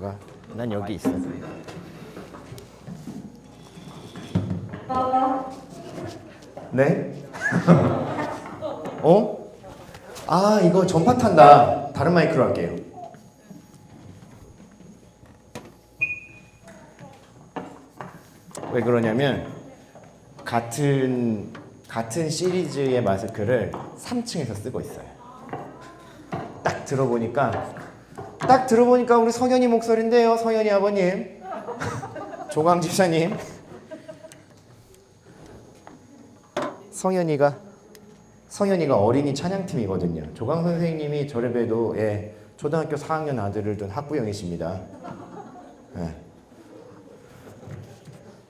들어가. 난 여기 있어. 네? 어? 아, 이거 전파 탄다. 다른 마이크로 할게요. 왜 그러냐면 같은 시리즈의 마스크를 3층에서 쓰고 있어요. 딱 들어보니까 우리 성현이 목소리인데요. 성현이 아버님. 조광 집사님. 성현이가 어린이 찬양팀이거든요. 조광 선생님이 저를 봬도 초등학교 4학년 아들을 둔 학부형이십니다. 예.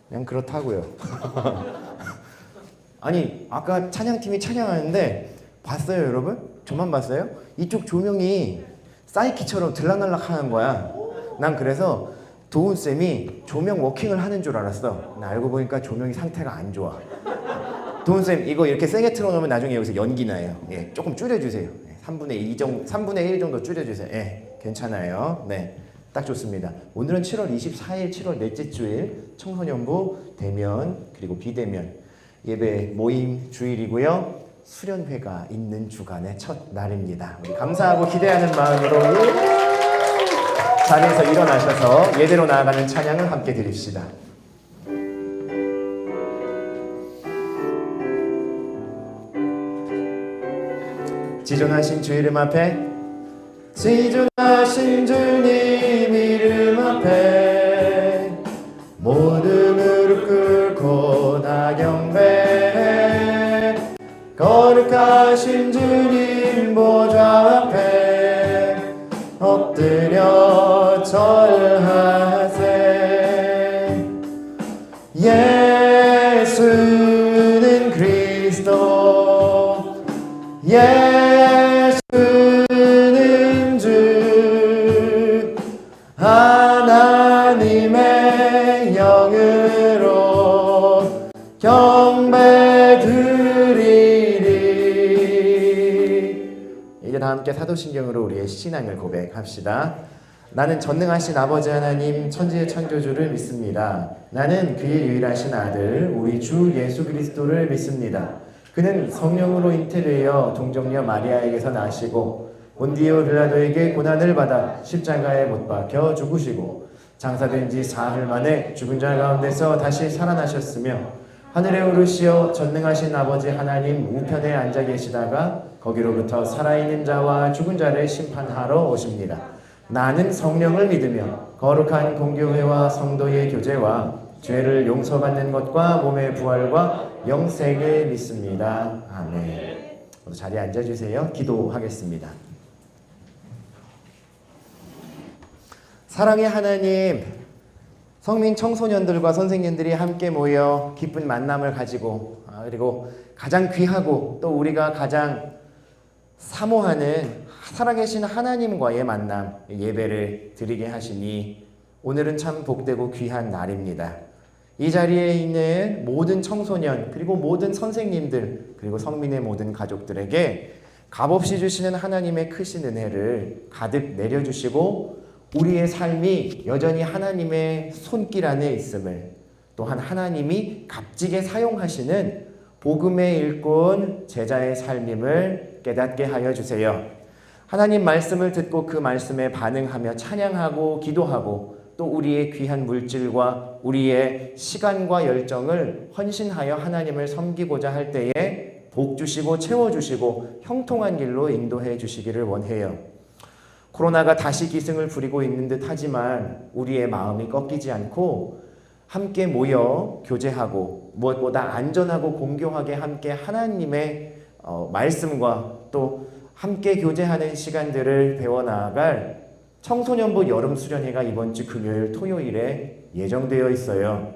그냥 그렇다고요. 아니 아까 찬양팀이 찬양하는데 봤어요 여러분? 저만 봤어요? 이쪽 조명이 사이키처럼 들락날락 하는 거야. 난 그래서 도훈쌤이 조명 워킹을 하는 줄 알았어. 나 알고 보니까 조명이 상태가 안 좋아. 도훈쌤 이거 이렇게 세게 틀어놓으면 나중에 여기서 연기 나요. 조금 줄여주세요. 3분의 1 정도 줄여주세요. 괜찮아요. 네, 딱 좋습니다. 오늘은 7월 24일 7월 넷째 주일 청소년부 대면 그리고 비대면 예배 모임 주일이고요. 수련회가 있는 주간의 첫 날입니다. 우리 감사하고 기대하는 마음으로 자리에서 일어나셔서 예배로 나아가는 찬양을 함께 드립시다. 지존하신 주 이름 앞에 지존하신 주님 이름 앞에 모든 무릎 꿇고 다 경배해 거룩하신 주님 보좌 앞에 엎드려 절하세 예수는 그리스도 예수는 주 하나님의 영으로 경배드리리. 이제 다 함께 사도신경으로 우리의 신앙을 고백합시다. 나는 전능하신 아버지 하나님 천지의 창조주를 믿습니다. 나는 그의 유일하신 아들 우리 주 예수 그리스도를 믿습니다. 그는 성령으로 잉태되어 동정녀 마리아에게서 나시고 본디오 빌라도에게 고난을 받아 십자가에 못 박혀 죽으시고 장사된 지 사흘 만에 죽은 자 가운데서 다시 살아나셨으며 하늘에 오르시어 전능하신 아버지 하나님 우편에 앉아 계시다가 거기로부터 살아있는 자와 죽은 자를 심판하러 오십니다. 나는 성령을 믿으며 거룩한 공교회와 성도의 교제와 죄를 용서받는 것과 몸의 부활과 영생을 믿습니다. 아멘. 모두 자리에 앉아주세요. 기도하겠습니다. 사랑의 하나님, 성민 청소년들과 선생님들이 함께 모여 기쁜 만남을 가지고 그리고 가장 귀하고 또 우리가 가장 사모하는 살아계신 하나님과의 만남 예배를 드리게 하시니 오늘은 참 복되고 귀한 날입니다. 이 자리에 있는 모든 청소년 그리고 모든 선생님들 그리고 성민의 모든 가족들에게 값없이 주시는 하나님의 크신 은혜를 가득 내려주시고 우리의 삶이 여전히 하나님의 손길 안에 있음을 또한 하나님이 값지게 사용하시는 복음의 일꾼 제자의 삶임을 깨닫게 하여 주세요. 하나님 말씀을 듣고 그 말씀에 반응하며 찬양하고 기도하고 또 우리의 귀한 물질과 우리의 시간과 열정을 헌신하여 하나님을 섬기고자 할 때에 복 주시고 채워주시고 형통한 길로 인도해 주시기를 원해요. 코로나가 다시 기승을 부리고 있는 듯 하지만 우리의 마음이 꺾이지 않고 함께 모여 교제하고 무엇보다 안전하고 공교하게 함께 하나님의 말씀과 또 함께 교제하는 시간들을 배워나갈 청소년부 여름수련회가 이번 주 금요일 토요일에 예정되어 있어요.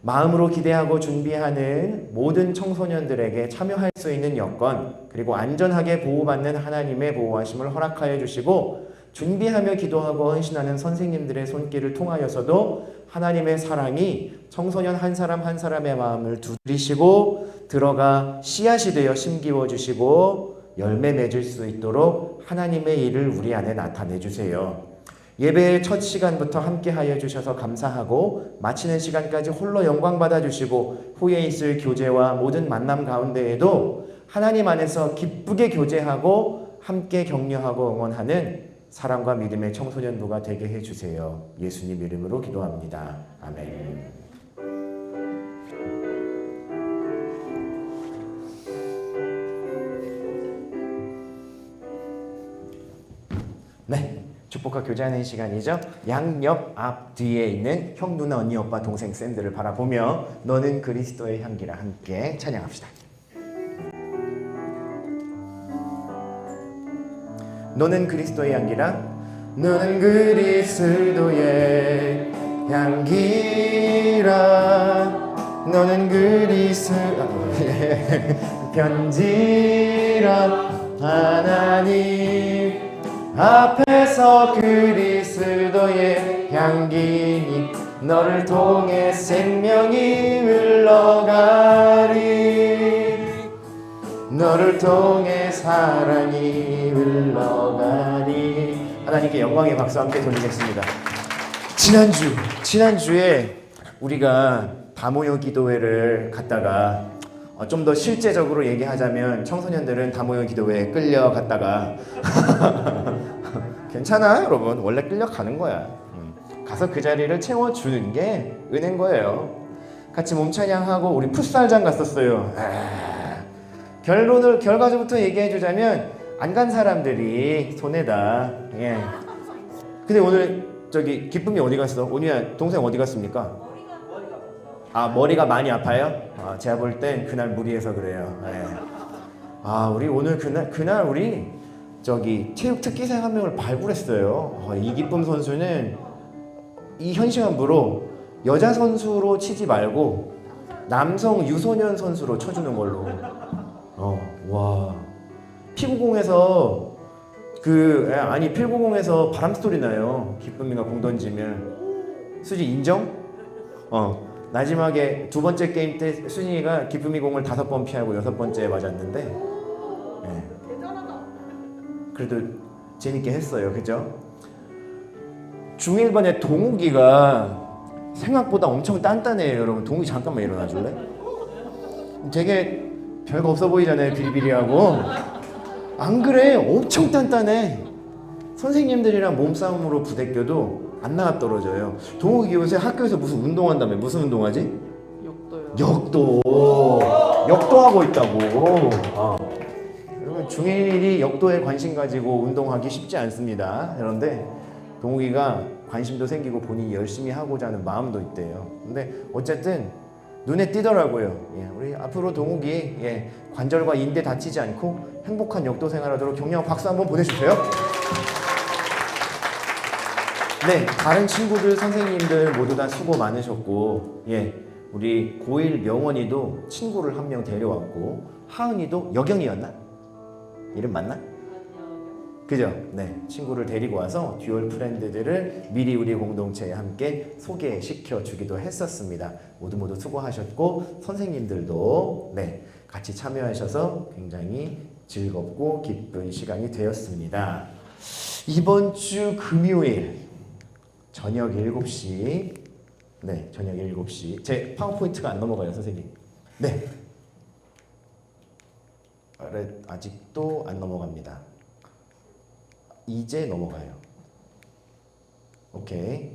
마음으로 기대하고 준비하는 모든 청소년들에게 참여할 수 있는 여건 그리고 안전하게 보호받는 하나님의 보호하심을 허락하여 주시고 준비하며 기도하고 헌신하는 선생님들의 손길을 통하여서도 하나님의 사랑이 청소년 한 사람 한 사람의 마음을 두드리시고 들어가 씨앗이 되어 심기워 주시고 열매 맺을 수 있도록 하나님의 일을 우리 안에 나타내 주세요. 예배의 첫 시간부터 함께 하여 주셔서 감사하고 마치는 시간까지 홀로 영광 받아 주시고 후에 있을 교제와 모든 만남 가운데에도 하나님 안에서 기쁘게 교제하고 함께 격려하고 응원하는 사랑과 믿음의 청소년부가 되게 해주세요. 예수님 이름으로 기도합니다. 아멘. 네, 축복과 교제하는 시간이죠. 양옆 앞 뒤에 있는 형, 누나, 언니, 오빠, 동생, 쌤들을 바라보며 너는 그리스도의 향기라 함께 찬양합시다. 너는 그리스도의 향기라, 너는 그리스도의 향기라, 너는 그리스도의 편지라. 하나님 앞에서 그리스도의 향기니 너를 통해 생명이 흘러가리, 너를 통해 사랑이 흘러가리. 하나님께 영광의 박수 함께 돌리겠습니다. 지난주에 우리가 다모여 기도회를 갔다가 좀 더 실제적으로 얘기하자면 청소년들은 다모여 기도회에 끌려갔다가 괜찮아 여러분, 원래 끌려가는 거야. 가서 그 자리를 채워주는 게 은혜인 거예요. 같이 몸찬양하고 우리 풋살장 갔었어요. 결과적부터 얘기해주자면 안 간 사람들이 손해다. 예. 근데 오늘 저기 기쁨이 어디 갔어? 오니야 동생 어디 갔습니까? 머리가 많이 아파요? 제가 볼 땐 그날 무리해서 그래요. 예. 우리 오늘 그날 우리 저기 체육 특기생 한 명을 발굴했어요. 이기쁨 선수는 이 현시간부로 여자 선수로 치지 말고 남성 유소년 선수로 쳐주는 걸로. 와. 피구공에서 피구공에서 바람 소리 나요. 기쁨이가 공 던지면. 수지 인정? 마지막에 두 번째 게임 때 순이가 기쁨이 공을 5번 피하고 6번째에 맞았는데, 예. 그래도 재밌게 했어요. 그죠? 중1반의 동욱이가 생각보다 엄청 단단해요. 여러분, 동욱이 잠깐만 일어나 줄래? 되게 별거 없어 보이잖아요. 비리비리하고. 안 그래? 엄청 단단해. 선생님들이랑 몸싸움으로 부대껴도 안 나가 떨어져요. 동욱이 요새 학교에서 무슨 운동한다며? 무슨 운동하지? 역도요. 역도하고 있다고. 여러분, 중1이 역도에 관심 가지고 운동하기 쉽지 않습니다. 그런데 동욱이가 관심도 생기고 본인이 열심히 하고자 하는 마음도 있대요. 근데 어쨌든 눈에 띄더라고요. 예, 우리 앞으로 동욱이 관절과 인대 다치지 않고 행복한 역도 생활하도록 격려와 박수 한번 보내주세요. 네, 다른 친구들, 선생님들 모두 다 수고 많으셨고, 우리 고1 명원이도 친구를 한 명 데려왔고, 하은이도 여경이었나? 이름 맞나? 그죠? 네, 친구를 데리고 와서 듀얼 프렌드들을 미리 우리 공동체에 함께 소개시켜 주기도 했었습니다. 모두 수고하셨고, 선생님들도 같이 참여하셔서 굉장히 즐겁고 기쁜 시간이 되었습니다. 이번 주 금요일 저녁 7시, 저녁 7시. 제 파워포인트가 안 넘어가요, 선생님. 네. 아직도 안 넘어갑니다. 이제 넘어가요. 오케이.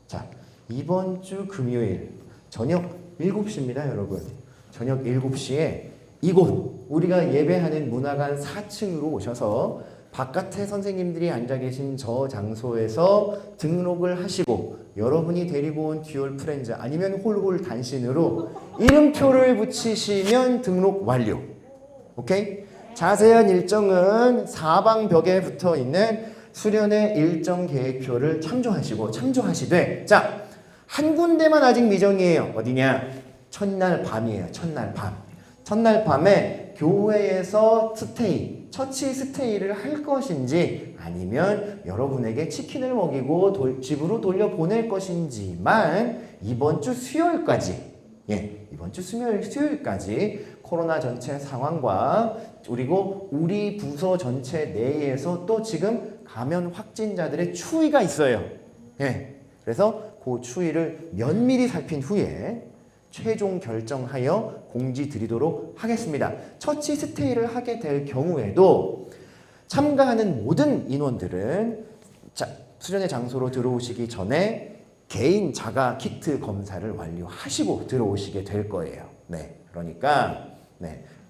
자, 이번 주 금요일 저녁 7시입니다, 여러분. 저녁 7시에 이곳 우리가 예배하는 문화관 4층으로 오셔서 바깥에 선생님들이 앉아 계신 저 장소에서 등록을 하시고 여러분이 데리고 온 듀얼 프렌즈 아니면 홀홀 단신으로 이름표를 붙이시면 등록 완료. 오케이? 자세한 일정은 사방벽에 붙어 있는 수련회 일정 계획표를 참조하시되, 자, 한 군데만 아직 미정이에요. 어디냐? 첫날 밤이에요. 첫날 밤에 교회에서 처치 스테이를 할 것인지 아니면 여러분에게 치킨을 먹이고 집으로 돌려보낼 것인지만 이번 주 수요일까지 코로나 전체 상황과 그리고 우리 부서 전체 내에서 또 지금 감염 확진자들의 추이가 있어요. 예. 그래서 그 추이를 면밀히 살핀 후에 최종 결정하여 공지 드리도록 하겠습니다. 처치 스테이를 하게 될 경우에도 참가하는 모든 인원들은 수련회 장소로 들어오시기 전에 개인 자가 키트 검사를 완료하시고 들어오시게 될 거예요. 네, 그러니까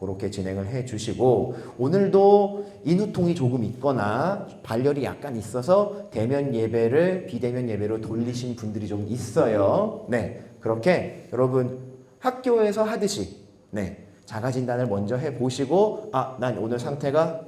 그렇게 진행을 해주시고, 오늘도 인후통이 조금 있거나 발열이 약간 있어서 대면 예배를 비대면 예배로 돌리신 분들이 좀 있어요. 네, 그렇게 여러분 학교에서 하듯이 자가 진단을 먼저 해보시고, 난 오늘 상태가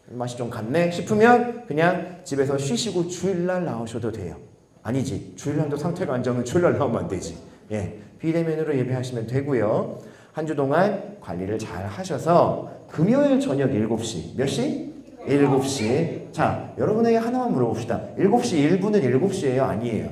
맛이 좀 갔네 싶으면 그냥 집에서 쉬시고 주일날 나오셔도 돼요. 아니지, 주일날도 상태가 안 좋으면 주일날 나오면 안 되지. 예, 비대면으로 예배하시면 되고요. 한 주 동안 관리를 잘 하셔서 금요일 저녁 7시, 몇 시? 7시. 자, 여러분에게 하나만 물어봅시다. 7시 1분은 7시예요? 아니에요?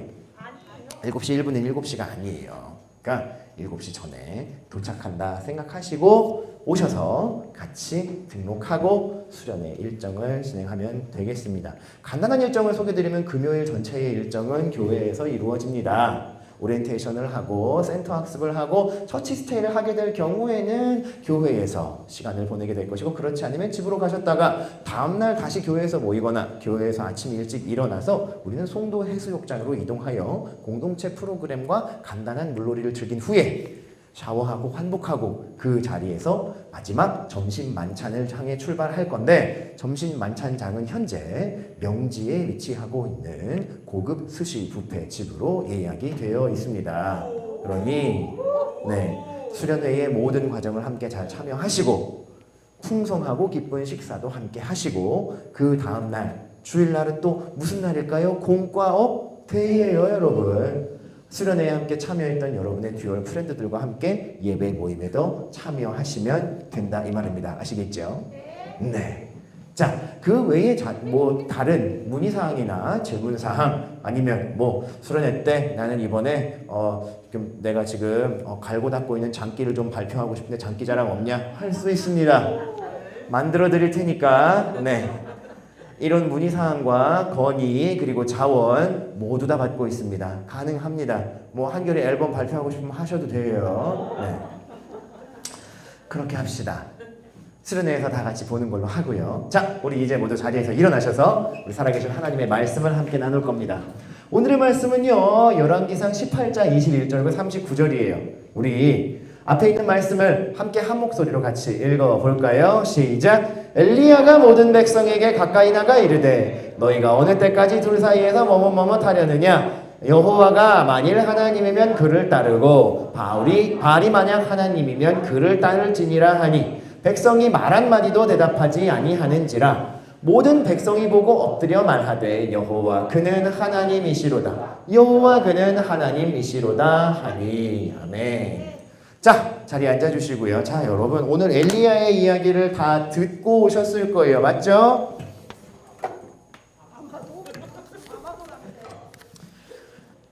7시 1분은 7시가 아니에요. 그러니까 7시 전에 도착한다 생각하시고 오셔서 같이 등록하고 수련회 일정을 진행하면 되겠습니다. 간단한 일정을 소개드리면 금요일 전체의 일정은 교회에서 이루어집니다. 오리엔테이션을 하고 센터 학습을 하고 처치 스테이를 하게 될 경우에는 교회에서 시간을 보내게 될 것이고, 그렇지 않으면 집으로 가셨다가 다음날 다시 교회에서 모이거나 교회에서 아침 일찍 일어나서 우리는 송도 해수욕장으로 이동하여 공동체 프로그램과 간단한 물놀이를 즐긴 후에 샤워하고 환복하고 그 자리에서 마지막 점심 만찬을 향해 출발할 건데, 점심 만찬장은 현재 명지에 위치하고 있는 고급 스시 뷔페 집으로 예약이 되어 있습니다. 그러니 수련회의 모든 과정을 함께 잘 참여하시고 풍성하고 기쁜 식사도 함께 하시고, 그 다음날 주일날은 또 무슨 날일까요? 공과업 데이예요, 여러분. 수련회에 함께 참여했던 여러분의 듀얼 프렌드들과 함께 예배 모임에도 참여하시면 된다 이 말입니다. 아시겠죠? 네. 자, 그 외에 다른 문의사항이나 질문사항, 아니면 수련회 때 나는 이번에 내가 지금 갈고 닦고 있는 장기를 좀 발표하고 싶은데 장기 자랑 없냐? 할 수 있습니다. 만들어 드릴 테니까 이런 문의사항과 건의 그리고 자원 모두 다 받고 있습니다. 가능합니다. 한겨레 앨범 발표하고 싶으면 하셔도 돼요. 그렇게 합시다. 수련회에서 다 같이 보는 걸로 하고요. 자, 우리 이제 모두 자리에서 일어나셔서 우리 살아계신 하나님의 말씀을 함께 나눌 겁니다. 오늘의 말씀은요, 열왕기상 18장 21절과 39절이에요. 우리 앞에 있는 말씀을 함께 한 목소리로 같이 읽어볼까요? 시작! 엘리야가 모든 백성에게 가까이 나가 이르되 너희가 어느 때까지 둘 사이에서 머뭇머뭇하려느냐? 여호와가 만일 하나님이면 그를 따르고 바알이 만약 하나님이면 그를 따를지니라 하니 백성이 말 한마디도 대답하지 아니하는지라. 모든 백성이 보고 엎드려 말하되 여호와 그는 하나님이시로다. 여호와 그는 하나님이시로다 하니. 아멘. 자, 자리에 앉아주시고요. 자, 여러분 오늘 엘리야의 이야기를 다 듣고 오셨을 거예요. 맞죠?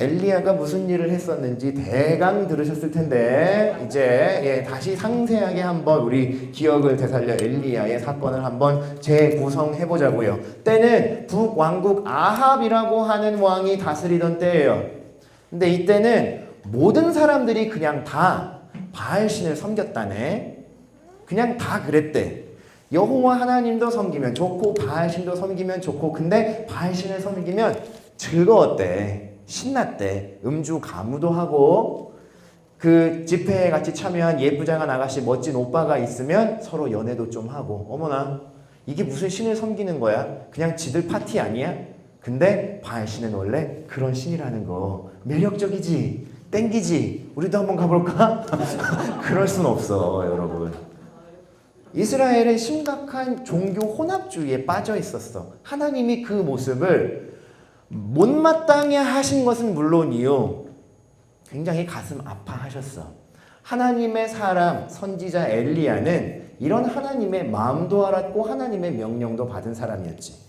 엘리야가 무슨 일을 했었는지 대강 들으셨을 텐데 이제 다시 상세하게 한번 우리 기억을 되살려 엘리야의 사건을 한번 재구성해 보자고요. 때는 북왕국 아합이라고 하는 왕이 다스리던 때예요. 근데 이때는 모든 사람들이 그냥 다 바알신을 섬겼다네. 그냥 다 그랬대. 여호와 하나님도 섬기면 좋고 바알신도 섬기면 좋고, 근데 바알신을 섬기면 즐거웠대. 신났대. 음주 가무도 하고, 그 집회에 같이 참여한 예쁘장한 아가씨 멋진 오빠가 있으면 서로 연애도 좀 하고. 어머나, 이게 무슨 신을 섬기는 거야? 그냥 지들 파티 아니야? 근데 바알신은 원래 그런 신이라는 거. 매력적이지? 땡기지? 우리도 한번 가볼까? 그럴 순 없어, 여러분. 이스라엘은 심각한 종교 혼합주의에 빠져 있었어. 하나님이 그 모습을 못마땅해 하신 것은 물론이요, 굉장히 가슴 아파하셨어. 하나님의 사람, 선지자 엘리야는 이런 하나님의 마음도 알았고 하나님의 명령도 받은 사람이었지.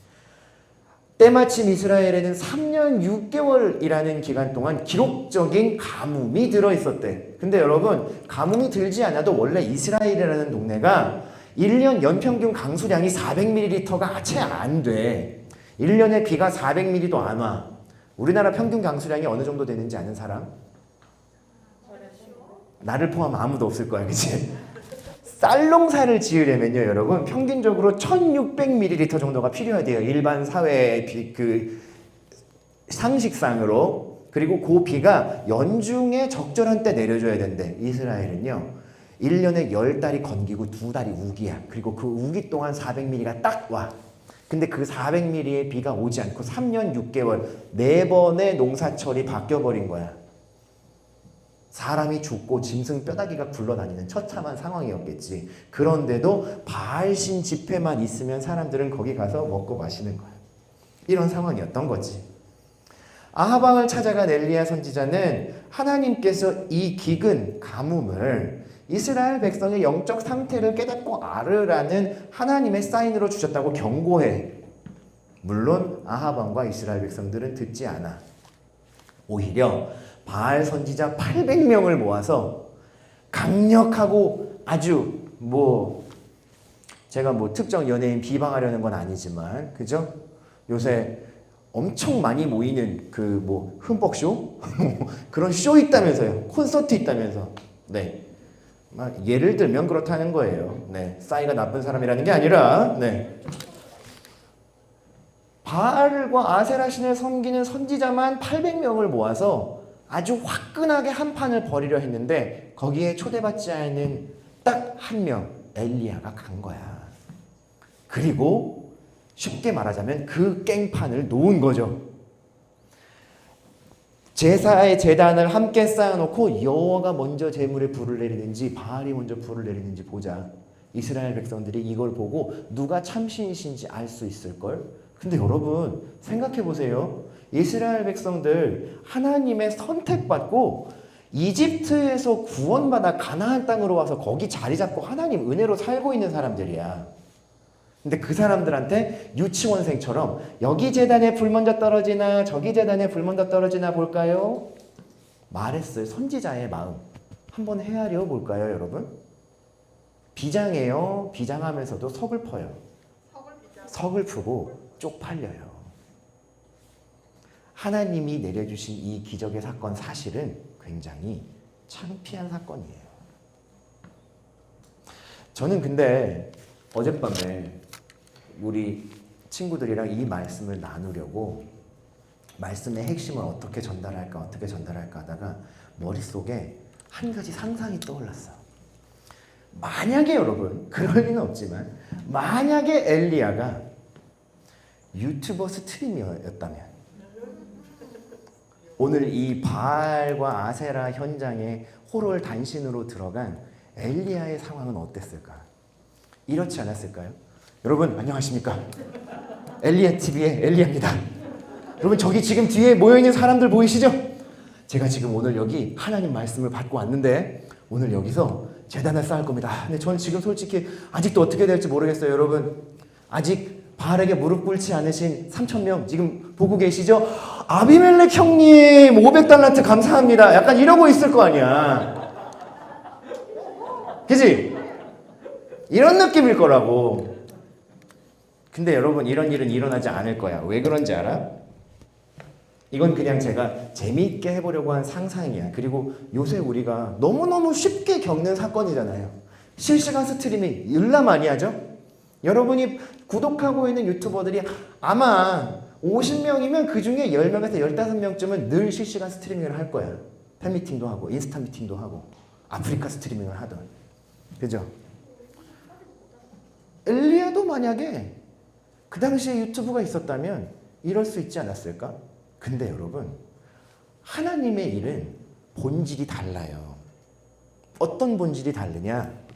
때마침 이스라엘에는 3년 6개월이라는 기간 동안 기록적인 가뭄이 들어있었대. 근데 여러분, 가뭄이 들지 않아도 원래 이스라엘이라는 동네가 1년 연평균 강수량이 400ml가 채 안 돼. 1년에 비가 400mm도 안 와. 우리나라 평균 강수량이 어느 정도 되는지 아는 사람? 나를 포함 아무도 없을 거야, 그치? 쌀농사를 지으려면요, 여러분, 평균적으로 1600ml 정도가 필요하대요. 일반 사회의 상식상으로. 그리고 그 비가 연중에 적절한 때 내려줘야 된대. 이스라엘은요, 1년에 10달이 건기고 2달이 우기야. 그리고 그 우기 동안 400mm가 딱 와. 근데 그 400mm의 비가 오지 않고 3년 6개월 4번의 농사철이 바뀌어버린 거야. 사람이 죽고 짐승 뼈다귀가 굴러다니는 처참한 상황이었겠지. 그런데도 바알신 집회만 있으면 사람들은 거기 가서 먹고 마시는 거야. 이런 상황이었던 거지. 아하방을 찾아간 엘리야 선지자는 하나님께서 이 기근, 가뭄을 이스라엘 백성의 영적 상태를 깨닫고 알으라는 하나님의 사인으로 주셨다고 경고해. 물론 아하방과 이스라엘 백성들은 듣지 않아. 오히려 바알 선지자 800명을 모아서 강력하고 아주 제가 특정 연예인 비방하려는 건 아니지만, 그죠? 요새 엄청 많이 모이는 흠뻑쇼? 그런 쇼 있다면서요. 콘서트 있다면서. 네. 예를 들면 그렇다는 거예요. 네. 싸이가 나쁜 사람이라는 게 아니라, 네. 바알과 아세라 신을 섬기는 선지자만 800명을 모아서 아주 화끈하게 한판을 벌이려 했는데 거기에 초대받지 않은 딱 한 명, 엘리야가 간 거야. 그리고 쉽게 말하자면 그 깽판을 놓은 거죠. 제사의 제단을 함께 쌓아놓고 여호와가 먼저 제물에 불을 내리는지 바알이 먼저 불을 내리는지 보자. 이스라엘 백성들이 이걸 보고 누가 참신이신지 알 수 있을걸? 근데 여러분 생각해 보세요. 이스라엘 백성들 하나님의 선택받고 이집트에서 구원받아 가나안 땅으로 와서 거기 자리 잡고 하나님 은혜로 살고 있는 사람들이야. 근데 그 사람들한테 유치원생처럼 여기 제단에 불 먼저 떨어지나 저기 제단에 불 먼저 떨어지나 볼까요? 말했어요. 선지자의 마음 한번 헤아려 볼까요, 여러분? 비장해요. 비장하면서도 서글퍼요. 서글프고 쪽팔려요. 하나님이 내려주신 이 기적의 사건 사실은 굉장히 창피한 사건이에요. 저는 근데 어젯밤에 우리 친구들이랑 이 말씀을 나누려고 말씀의 핵심을 어떻게 전달할까 하다가 머릿속에 한 가지 상상이 떠올랐어. 만약에 여러분, 그럴 리는 없지만 만약에 엘리야가 유튜버 스트리머였다면 오늘 이 바알과 아세라 현장에 호롤 단신으로 들어간 엘리야의 상황은 어땠을까? 이렇지 않았을까요? 여러분 안녕하십니까? 엘리야 TV의 엘리야입니다. 여러분 저기 지금 뒤에 모여있는 사람들 보이시죠? 제가 지금 오늘 여기 하나님 말씀을 받고 왔는데 오늘 여기서 제단을 쌓을 겁니다. 근데 저는 지금 솔직히 아직도 어떻게 될지 모르겠어요. 여러분 아직 바알에게 무릎 꿇지 않으신 3,000명 지금 보고 계시죠? 아비멜렉 형님 500달란트 감사합니다. 약간 이러고 있을 거 아니야. 그치? 이런 느낌일 거라고. 근데 여러분 이런 일은 일어나지 않을 거야. 왜 그런지 알아? 이건 그냥 제가 재미있게 해보려고 한 상상이야. 그리고 요새 우리가 너무너무 쉽게 겪는 사건이잖아요. 실시간 스트리밍 일나 많이 하죠? 여러분이 구독하고 있는 유튜버들이 아마 50명이면 그 중에 10명에서 15명쯤은 늘 실시간 스트리밍을 할 거야. 팬미팅도 하고 인스타 미팅도 하고 아프리카 스트리밍을 하던. 그죠? 엘리야도 만약에 그 당시에 유튜브가 있었다면 이럴 수 있지 않았을까? 근데 여러분 하나님의 일은 본질이 달라요. 어떤 본질이 다르냐?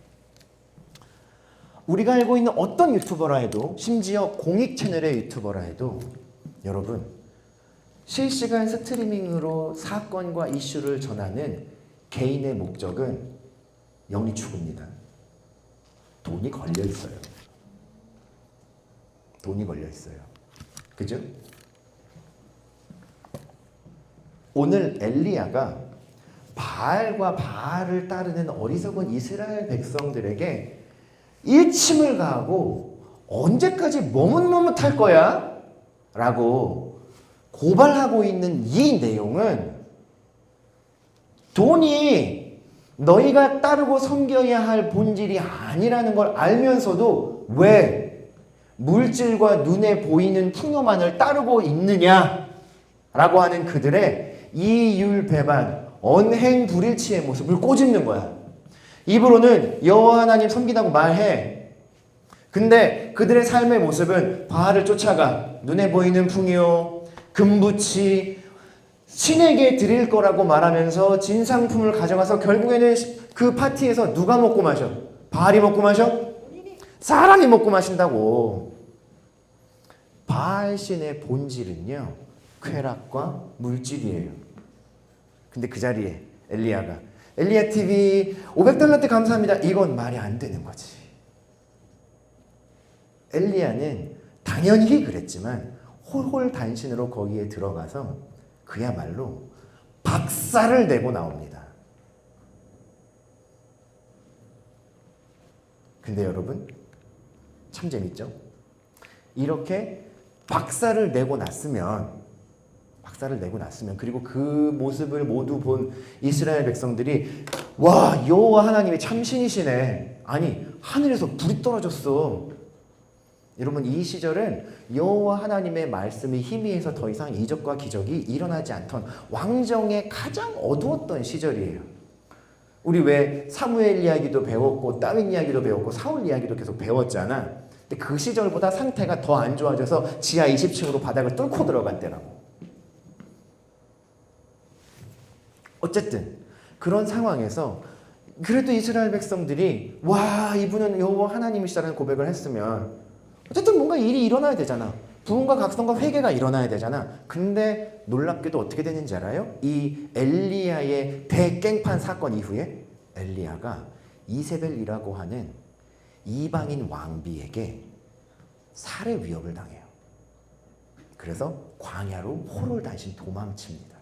우리가 알고 있는 어떤 유튜버라 해도 심지어 공익 채널의 유튜버라 해도 여러분 실시간 스트리밍으로 사건과 이슈를 전하는 개인의 목적은 영이 죽습니다. 돈이 걸려 있어요. 돈이 걸려 있어요. 그죠? 오늘 엘리야가 바알과 바알을 따르는 어리석은 이스라엘 백성들에게 일침을 가하고 언제까지 머뭇머뭇할 거야? 라고 고발하고 있는 이 내용은 돈이 너희가 따르고 섬겨야 할 본질이 아니라는 걸 알면서도 왜 물질과 눈에 보이는 풍요만을 따르고 있느냐 라고 하는 그들의 이율배반, 언행불일치의 모습을 꼬집는 거야. 입으로는 여호와 하나님 섬기다고 말해. 근데 그들의 삶의 모습은 바알을 쫓아가 눈에 보이는 풍요, 금부치, 신에게 드릴 거라고 말하면서 진상품을 가져가서 결국에는 그 파티에서 누가 먹고 마셔? 바알이 먹고 마셔? 사람이 먹고 마신다고. 바알 신의 본질은요, 쾌락과 물질이에요. 근데 그 자리에 엘리야가 엘리야 TV 500달러트 감사합니다. 이건 말이 안 되는 거지. 엘리야는 당연히 그랬지만 홀홀단신으로 거기에 들어가서 그야말로 박살을 내고 나옵니다. 근데 여러분 참 재밌죠? 이렇게 박살을 내고 났으면 그리고 그 모습을 모두 본 이스라엘 백성들이 와, 여호와 하나님이 참신이시네. 아니, 하늘에서 불이 떨어졌어. 여러분, 이 시절은 여호와 하나님의 말씀이 희미해서 더 이상 이적과 기적이 일어나지 않던 왕정의 가장 어두웠던 시절이에요. 우리 왜 사무엘 이야기도 배웠고 다윗 이야기도 배웠고 사울 이야기도 계속 배웠잖아. 근데 그 시절보다 상태가 더 안 좋아져서 지하 20층으로 바닥을 뚫고 들어간 때라고. 어쨌든 그런 상황에서 그래도 이스라엘 백성들이 와, 이분은 여호와 하나님이시다는 고백을 했으면 어쨌든 뭔가 일이 일어나야 되잖아. 부흥과 각성과 회개가 일어나야 되잖아. 근데 놀랍게도 어떻게 되는지 알아요? 이 엘리야의 대깽판 사건 이후에 엘리야가 이세벨이라고 하는 이방인 왕비에게 살해 위협을 당해요. 그래서 광야로 홀홀단신 도망칩니다.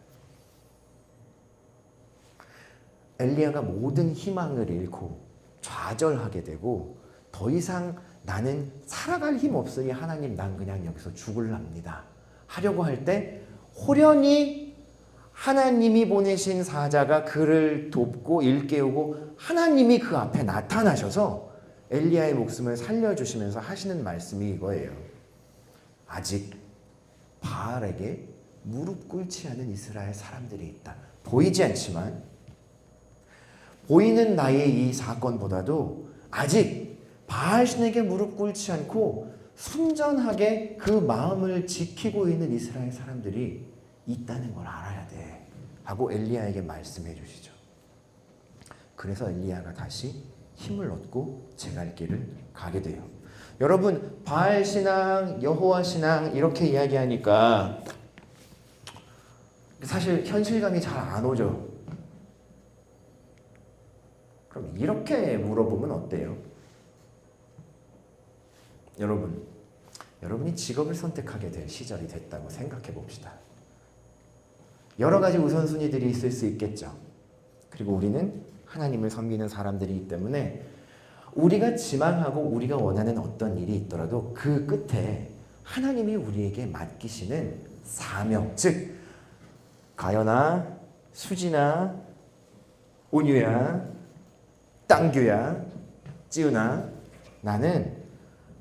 엘리야가 모든 희망을 잃고 좌절하게 되고 더 이상 나는 살아갈 힘 없으니 하나님 난 그냥 여기서 죽을랍니다 하려고 할 때 호련히 하나님이 보내신 사자가 그를 돕고 일깨우고 하나님이 그 앞에 나타나셔서 엘리야의 목숨을 살려주시면서 하시는 말씀이 이거예요. 아직 바알에게 무릎 꿇지 않은 이스라엘 사람들이 있다. 보이지 않지만 보이는 나의 이 사건보다도 아직 바알신에게 무릎 꿇지 않고 순전하게 그 마음을 지키고 있는 이스라엘 사람들이 있다는 걸 알아야 돼 하고 엘리야에게 말씀해 주시죠. 그래서 엘리야가 다시 힘을 얻고 제갈 길을 가게 돼요. 여러분, 바알 신앙, 여호와 신앙 이렇게 이야기하니까 사실 현실감이 잘 안 오죠. 그럼 이렇게 물어보면 어때요? 여러분이 직업을 선택하게 될 시절이 됐다고 생각해 봅시다. 여러 가지 우선순위들이 있을 수 있겠죠. 그리고 우리는 하나님을 섬기는 사람들이기 때문에 우리가 지망하고 우리가 원하는 어떤 일이 있더라도 그 끝에 하나님이 우리에게 맡기시는 사명, 즉 가연아, 수진아, 온유야, 땅규야, 찌우나, 나는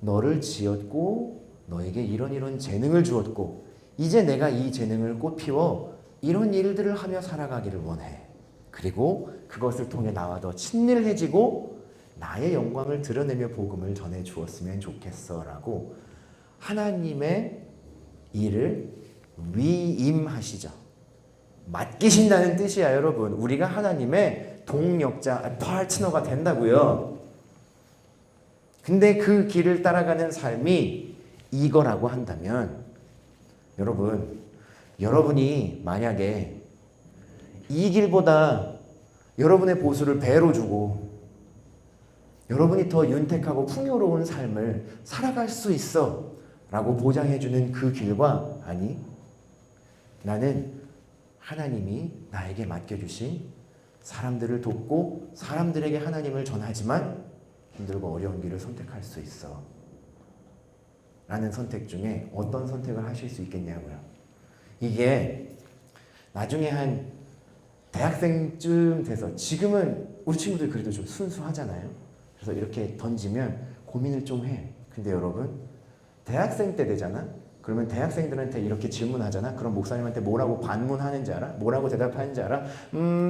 너를 지었고 너에게 이런 재능을 주었고 이제 내가 이 재능을 꽃피워 이런 일들을 하며 살아가기를 원해. 그리고 그것을 통해 나와 더 친밀해지고 나의 영광을 드러내며 복음을 전해 주었으면 좋겠어 라고 하나님의 일을 위임하시죠. 맡기신다는 뜻이야, 여러분. 우리가 하나님의 동역자, 파트너가 된다고요. 근데 그 길을 따라가는 삶이 이거라고 한다면 여러분이 만약에 이 길보다 여러분의 보수를 배로 주고 여러분이 더 윤택하고 풍요로운 삶을 살아갈 수 있어 라고 보장해주는 그 길과 아니 나는 하나님이 나에게 맡겨주신 사람들을 돕고 사람들에게 하나님을 전하지만 힘들고 어려운 길을 선택할 수 있어. 라는 선택 중에 어떤 선택을 하실 수 있겠냐고요. 이게 나중에 한 대학생쯤 돼서, 지금은 우리 친구들 그래도 좀 순수하잖아요. 그래서 이렇게 던지면 고민을 좀 해. 근데 여러분, 대학생 때 되잖아? 그러면 대학생들한테 이렇게 질문하잖아? 그럼 목사님한테 뭐라고 반문하는지 알아? 뭐라고 대답하는지 알아?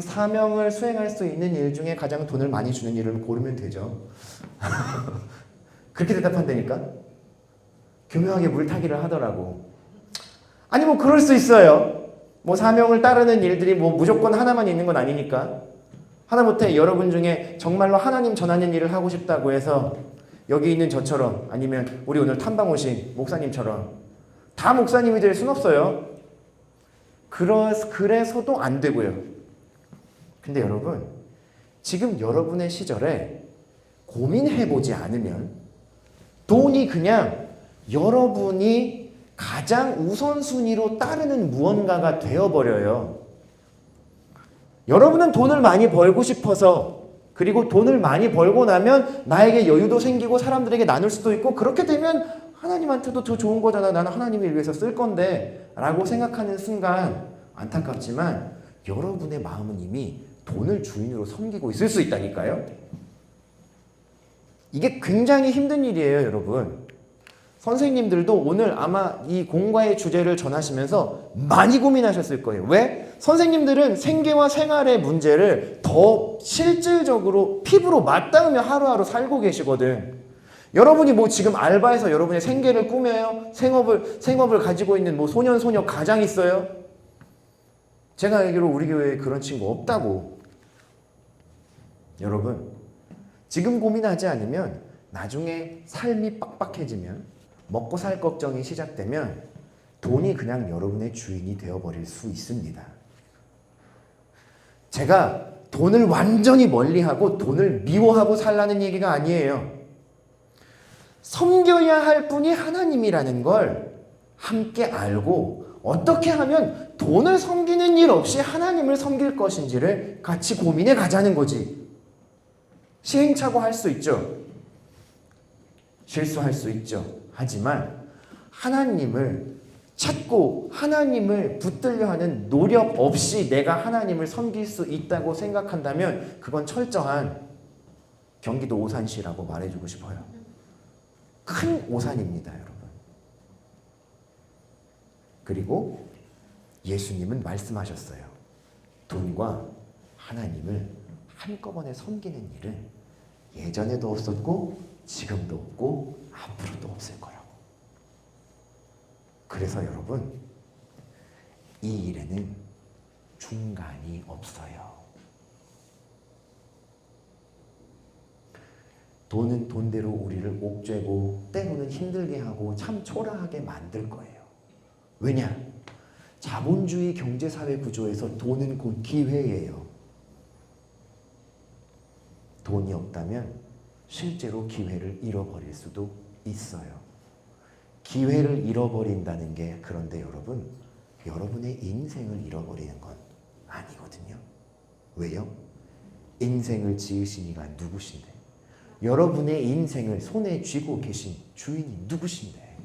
사명을 수행할 수 있는 일 중에 가장 돈을 많이 주는 일을 고르면 되죠. 그렇게 대답한다니까? 교묘하게 물타기를 하더라고. 아니 뭐 그럴 수 있어요. 뭐 사명을 따르는 일들이 뭐 무조건 하나만 있는 건 아니니까. 하다못해 여러분 중에 정말로 하나님 전하는 일을 하고 싶다고 해서 여기 있는 저처럼, 아니면 우리 오늘 탐방 오신 목사님처럼 다 목사님이 될 순 없어요. 그래서도 안 되고요. 근데 여러분, 지금 여러분의 시절에 고민해보지 않으면 돈이 그냥 여러분이 가장 우선순위로 따르는 무언가가 되어버려요. 여러분은 돈을 많이 벌고 싶어서, 그리고 돈을 많이 벌고 나면 나에게 여유도 생기고 사람들에게 나눌 수도 있고, 그렇게 되면 하나님한테도 더 좋은 거잖아. 나는 하나님을 위해서 쓸 건데 라고 생각하는 순간 안타깝지만 여러분의 마음은 이미 돈을 주인으로 섬기고 있을 수 있다니까요. 이게 굉장히 힘든 일이에요, 여러분. 선생님들도 오늘 아마 이 공과의 주제를 전하시면서 많이 고민하셨을 거예요. 왜? 선생님들은 생계와 생활의 문제를 더 실질적으로 피부로 맞닿으며 하루하루 살고 계시거든. 여러분이 뭐 지금 알바해서 여러분의 생계를 꾸며요? 생업을 가지고 있는 뭐 소년, 소녀 가장 있어요? 제가 알기로 우리 교회에 그런 친구 없다고. 여러분, 지금 고민하지 않으면 나중에 삶이 빡빡해지면, 먹고 살 걱정이 시작되면 돈이 그냥 여러분의 주인이 되어버릴 수 있습니다. 제가 돈을 완전히 멀리하고 돈을 미워하고 살라는 얘기가 아니에요. 섬겨야 할 분이 하나님이라는 걸 함께 알고 어떻게 하면 돈을 섬기는 일 없이 하나님을 섬길 것인지를 같이 고민해 가자는 거지. 시행착오 할 수 있죠. 실수할 수 있죠. 하지만 하나님을 찾고 하나님을 붙들려 하는 노력 없이 내가 하나님을 섬길 수 있다고 생각한다면 그건 철저한 경기도 오산시라고 말해주고 싶어요. 큰 오산입니다, 여러분. 그리고 예수님은 말씀하셨어요. 돈과 하나님을 한꺼번에 섬기는 일은 예전에도 없었고 지금도 없고 앞으로도 없을 거라고. 그래서 여러분, 이 일에는 중간이 없어요. 돈은 돈대로 우리를 옥죄고 때로는 힘들게 하고 참 초라하게 만들 거예요. 왜냐? 자본주의 경제사회 구조에서 돈은 곧 기회예요. 돈이 없다면 실제로 기회를 잃어버릴 수도 있어요. 기회를 잃어버린다는 게, 그런데 여러분, 여러분의 인생을 잃어버리는 건 아니거든요. 왜요? 인생을 지으신 이가 누구신데? 여러분의 인생을 손에 쥐고 계신 주인이 누구신데?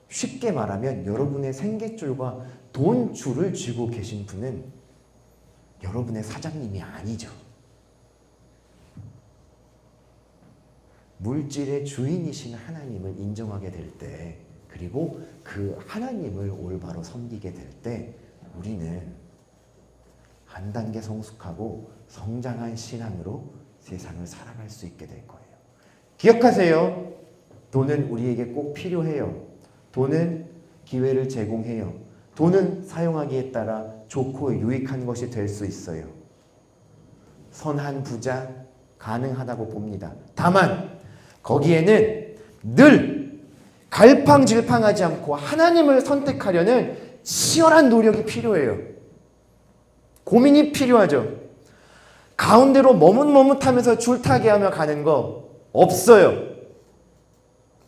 쉽게 말하면 여러분의 생계줄과 돈줄을 쥐고 계신 분은 여러분의 사장님이 아니죠. 물질의 주인이신 하나님을 인정하게 될 때, 그리고 그 하나님을 올바로 섬기게 될 때 우리는 한 단계 성숙하고 성장한 신앙으로 세상을 살아갈 수 있게 될 거예요. 기억하세요. 돈은 우리에게 꼭 필요해요. 돈은 기회를 제공해요. 돈은 사용하기에 따라 좋고 유익한 것이 될 수 있어요. 선한 부자 가능하다고 봅니다. 다만 거기에는 늘 갈팡질팡하지 않고 하나님을 선택하려는 치열한 노력이 필요해요. 고민이 필요하죠. 가운데로 머뭇머뭇하면서 줄타기 하며 가는 거 없어요.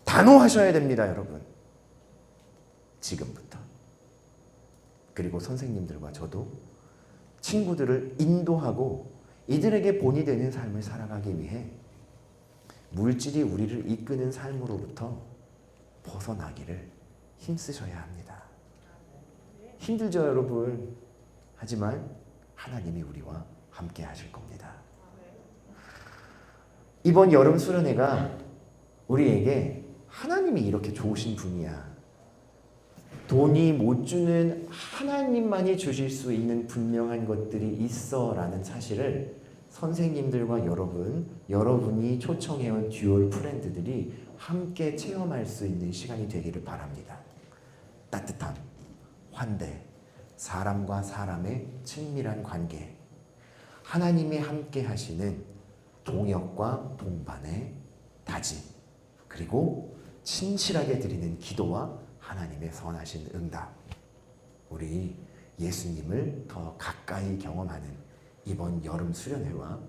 단호하셔야 됩니다, 여러분. 지금부터. 그리고 선생님들과 저도 친구들을 인도하고 이들에게 본이 되는 삶을 살아가기 위해 물질이 우리를 이끄는 삶으로부터 벗어나기를 힘쓰셔야 합니다. 힘들죠, 여러분. 하지만 하나님이 우리와 함께 하실 겁니다. 이번 여름 수련회가 우리에게 하나님이 이렇게 좋으신 분이야, 돈이 못 주는 하나님만이 주실 수 있는 분명한 것들이 있어 라는 사실을 선생님들과 여러분이 초청해온 듀얼 프렌드들이 함께 체험할 수 있는 시간이 되기를 바랍니다. 따뜻함, 환대, 사람과 사람의 친밀한 관계, 하나님이 함께 하시는 동역과 동반의 다짐, 그리고 진실하게 드리는 기도와 하나님의 선하신 응답, 우리 예수님을 더 가까이 경험하는 이번 여름 수련회와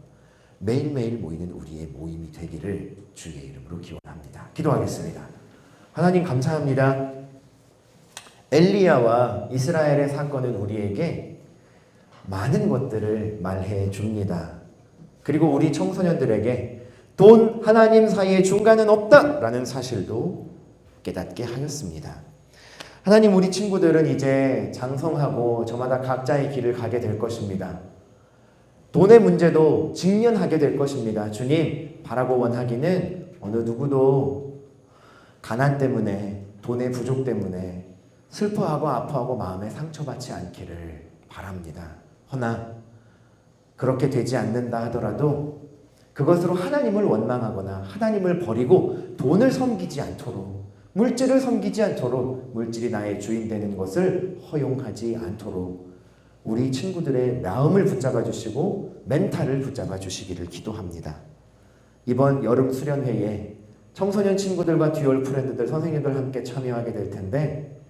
매일매일 모이는 우리의 모임이 되기를 주의 이름으로 기원합니다. 기도하겠습니다. 하나님 감사합니다. 엘리야와 이스라엘의 사건은 우리에게 많은 것들을 말해 줍니다. 그리고 우리 청소년들에게 돈, 하나님 사이에 중간은 없다라는 사실도 깨닫게 하였습니다. 하나님, 우리 친구들은 이제 장성하고 저마다 각자의 길을 가게 될 것입니다. 돈의 문제도 직면하게 될 것입니다. 주님, 바라고 원하기는 어느 누구도 가난 때문에, 돈의 부족 때문에 슬퍼하고 아파하고 마음에 상처받지 않기를 바랍니다. 허나 그렇게 되지 않는다 하더라도 그것으로 하나님을 원망하거나 하나님을 버리고 돈을 섬기지 않도록, 물질을 섬기지 않도록, 물질이 나의 주인 되는 것을 허용하지 않도록 우리 친구들의 마음을 붙잡아 주시고 멘탈을 붙잡아 주시기를 기도합니다. 이번 여름 수련회에 청소년 친구들과 듀얼 프렌드들, 선생님들 함께 참여하게 될 텐데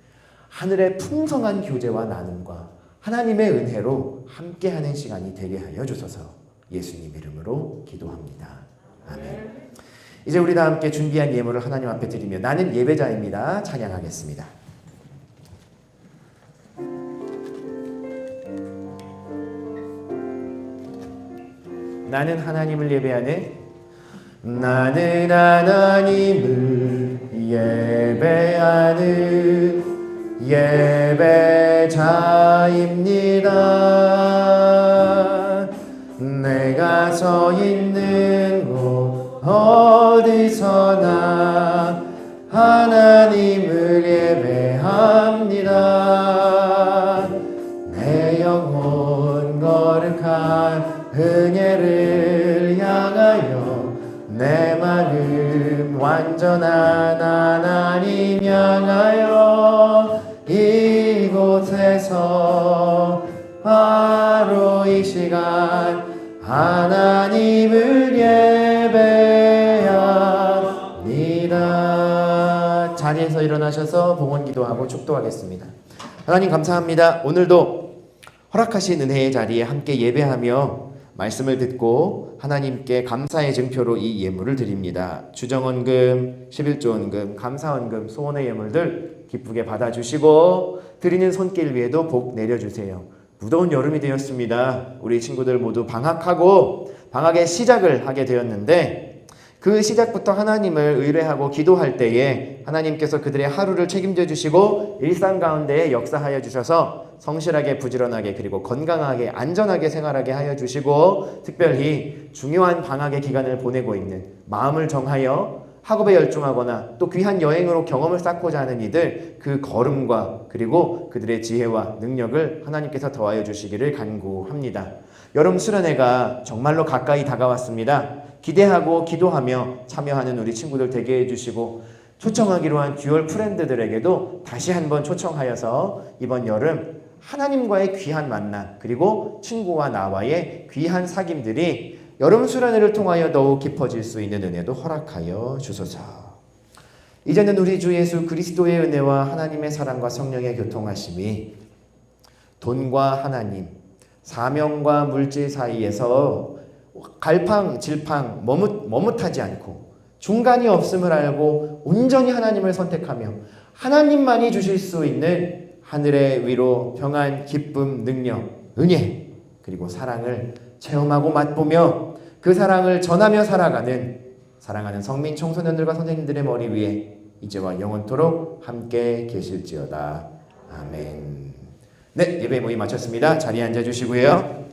하늘의 풍성한 교제와 나눔과 하나님의 은혜로 함께하는 시간이 되게 하여 주소서. 예수님 이름으로 기도합니다. 아멘. 이제 우리 다 함께 준비한 예물을 하나님 앞에 드리며 나는 예배자입니다 찬양하겠습니다. 나는 하나님을 예배하는, 나는 하나님을 예배하는 예배자입니다. 내가 서 있는 곳 어디서나 하나님을 예배합니다. 내 영혼 거룩한 은혜를 향하여 내 마음 완전한 하나님 향하여 이곳에서 바로 이 시간 하나님을 예배합니다. 자리에서 일어나셔서 봉헌 기도하고 축도하겠습니다. 하나님 감사합니다. 오늘도 허락하신 은혜의 자리에 함께 예배하며 말씀을 듣고 하나님께 감사의 증표로 이 예물을 드립니다. 주정원금, 11조원금, 감사원금, 소원의 예물들 기쁘게 받아주시고 드리는 손길 위에도 복 내려주세요. 무더운 여름이 되었습니다. 우리 친구들 모두 방학하고 방학의 시작을 하게 되었는데 그 시작부터 하나님을 의뢰하고 기도할 때에 하나님께서 그들의 하루를 책임져 주시고 일상 가운데에 역사하여 주셔서 성실하게 부지런하게 그리고 건강하게 안전하게 생활하게 하여 주시고 특별히 중요한 방학의 기간을 보내고 있는 마음을 정하여 학업에 열중하거나 또 귀한 여행으로 경험을 쌓고자 하는 이들 그 걸음과 그리고 그들의 지혜와 능력을 하나님께서 더하여 주시기를 간구합니다. 여름 수련회가 정말로 가까이 다가왔습니다. 기대하고 기도하며 참여하는 우리 친구들 되게 해주시고 초청하기로 한 듀얼 프렌드들에게도 다시 한번 초청하여서 이번 여름 하나님과의 귀한 만남 그리고 친구와 나와의 귀한 사귐들이 여름 수련회를 통하여 더욱 깊어질 수 있는 은혜도 허락하여 주소서. 이제는 우리 주 예수 그리스도의 은혜와 하나님의 사랑과 성령의 교통하심이 돈과 하나님, 사명과 물질 사이에서 갈팡질팡 머뭇하지 않고 중간이 없음을 알고 온전히 하나님을 선택하며 하나님만이 주실 수 있는 하늘의 위로, 평안, 기쁨, 능력, 은혜 그리고 사랑을 체험하고 맛보며 그 사랑을 전하며 살아가는 사랑하는 성민 청소년들과 선생님들의 머리 위에 이제와 영원토록 함께 계실지어다. 아멘. 네, 예배 모임 마쳤습니다. 자리에 앉아주시고요.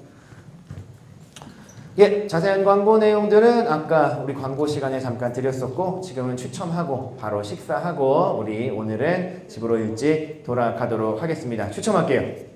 예, 자세한 광고 내용들은 아까 우리 광고 시간에 잠깐 드렸었고 지금은 추첨하고 바로 식사하고 우리 오늘은 집으로 일찍 돌아가도록 하겠습니다. 추첨할게요.